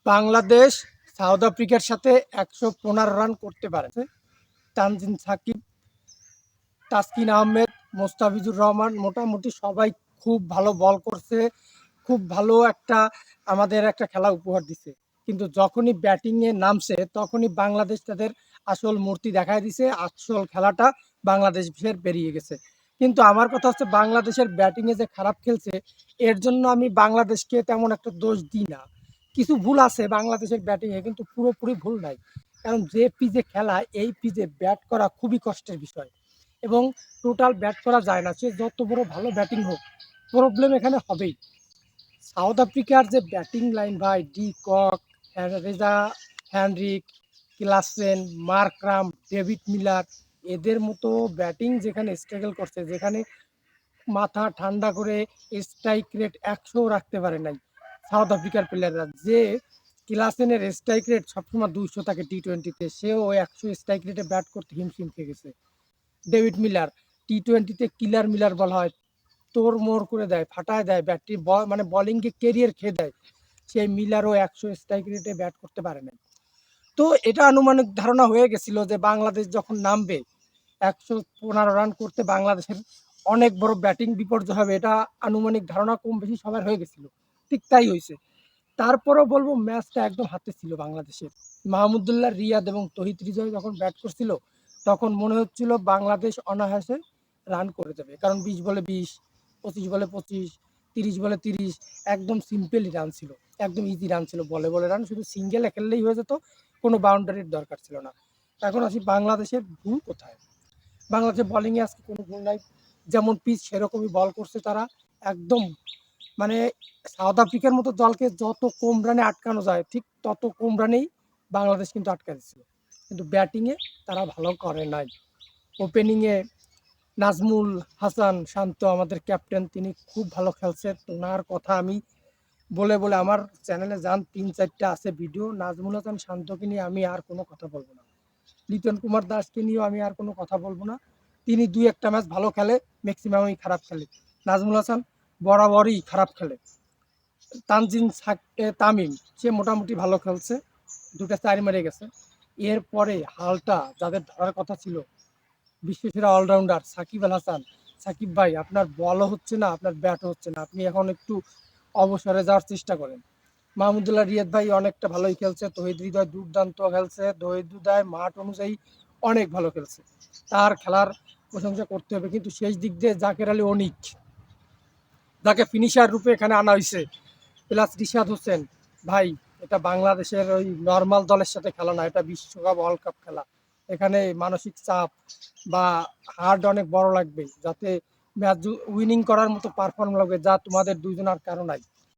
Bangladesh south আফ্রিকার সাথে ১১৫ run করতে পারে। তানজিম সাকিব, তাসকিন আহমেদ, মোস্তাফিজুর রহমান মোটামুটি সবাই খুব ভালো বল করছে, খুব ভালো আমাদের একটা খেলা উপহার দিছে। কিন্তু যখনই ব্যাটিংয়ে নামছে তখনই বাংলাদেশ তাদের আসল মূর্তি দেখায় দিছে, আসল খেলাটা বাংলাদেশের বেরিয়ে গেছে। কিন্তু আমার কথা হচ্ছে বাংলাদেশের ব্যাটিংয়ে যে খারাপ খেলছে এর জন্য আমি বাংলাদেশকে তেমন একটা দোষ দিই না। কিছু ভুল আছে বাংলাদেশের ব্যাটিংয়ে, কিন্তু পুরোপুরি ভুল নাই। কারণ যে পিচে খেলা এই পিচে ব্যাট করা খুবই কষ্টের বিষয় এবং টোটাল ব্যাট করা যায় না, সে যত বড় ভালো ব্যাটিং হোক প্রবলেম এখানে হবেই। সাউথ আফ্রিকার যে ব্যাটিং লাইন ভাই, de Kock, Reeza Hendricks, Klaasen, Markram, David Miller, এদের মতো ব্যাটিং যেখানে স্ট্রাগল করছে, যেখানে মাথা ঠান্ডা করে স্ট্রাইক রেট ১০০ রাখতে পারে নাই সাউথ আফ্রিকার প্লেয়াররা। যে ক্লাসেনের স্ট্রাইক রেট সবসময় ২০০ থাকে টি-20-তে, সেও ১০০ স্ট্রাইক রেটে ব্যাট করতে হিমশিম খেয়ে গেছে। ডেভিড মিলার টি-20-তে কিলার মিলার বলা হয়, তোর মোড় করে দেয়, ফাটায় দেয় ব্যাটটি, মানে বলিংকে কেরিয়ার খেয়ে দেয়। সেই মিলারও ১০০ স্ট্রাইক রেটে ব্যাট করতে পারে না। তো এটা আনুমানিক ধারণা হয়ে গেছিল যে বাংলাদেশ যখন নামবে ১১৫ রান করতে বাংলাদেশের অনেক বড় ব্যাটিং বিপর্যয় হবে, এটা আনুমানিক ধারণা কম বেশি সবার হয়ে গেছিল। ঠিক তাই হয়েছে। তারপরও বলবো ম্যাচটা একদম হাতে ছিল বাংলাদেশের। মাহমুদুল্লাহ রিয়াদ এবং তহিদ হৃদয় যখন ব্যাট করছিল তখন মনে হচ্ছিল বাংলাদেশ অনায়াসে রান করে যাবে, কারণ ২০ বলে ২০, ২৫ বলে ২৫, ৩০ বলে ৩০, একদম সিম্পলি রান ছিল, একদম ইজি রান ছিল, বলে বলে রান, শুধু সিঙ্গেলে খেললেই হয়ে যেত, কোনো বাউন্ডারির দরকার ছিল না। এখন আসি বাংলাদেশের ভুল কোথায়। বাংলাদেশের বলিংয়ে আজকে কোনো ভুল নাই, যেমন পিচ সেরকমই বল করছে তারা একদম, মানে সাউথ আফ্রিকার মতো দলকে যত কম রানে আটকানো যায় ঠিক তত কম রানেই বাংলাদেশ কিন্তু আটকা দিচ্ছিল। কিন্তু ব্যাটিংয়ে তারা ভালো করে নাই। ওপেনিংয়ে নাজমুল হাসান শান্ত আমাদের ক্যাপ্টেন, তিনি খুব ভালো খেলছে। ওনার কথা আমি বলে বলে আমার চ্যানেলে যান ৩-৪টা আছে ভিডিও। নাজমুল হাসান শান্তকে নিয়ে আমি আর কোনো কথা বলবো না। লিটন কুমার দাসকে নিয়েও আমি আর কোনো কথা বলবো না। তিনি ২-১টা ম্যাচ ভালো খেলে, ম্যাক্সিমামই খারাপ খেলে। নাজমুল হাসান বরাবরই খারাপ খেলে। তামিম সে মোটামুটি ভালো খেলছে, ২টা চার মেরে গেছে। এরপরে হালটা যাদের ধরার কথা ছিল, বিশ্বসেরা অলরাউন্ডার সাকিব আল হাসান, সাকিব ভাই আপনার বলও হচ্ছে না, আপনার ব্যাটও হচ্ছে না, আপনি এখন একটু অবসরে যাওয়ার চেষ্টা করেন। মাহমুদুল্লাহ রিয়াদ ভাই অনেকটা ভালোই খেলছে, তহিদ হৃদয় দুর্দান্ত খেলছে, তহিদ হৃদয় মাঠ অনুযায়ী অনেক ভালো খেলছে, তার খেলার প্রশংসা করতে হবে। কিন্তু শেষ দিক দিয়ে জাকের আলী অনিক, যাকে ফিনিশার রূপে এখানে আনা হয়েছে, প্লাস রিশাদ হোসেন, ভাই এটা বাংলাদেশের ওই নর্মাল দলের সাথে খেলা না, এটা বিশ্বকাপ ওয়ার্ল্ড কাপ খেলা। এখানে মানসিক চাপ বা হার্ড অনেক বড় লাগবে, যাতে ম্যাচ উইনিং করার মতো পারফর্ম লাগবে, যা তোমাদের দুইজনের কারো নাই।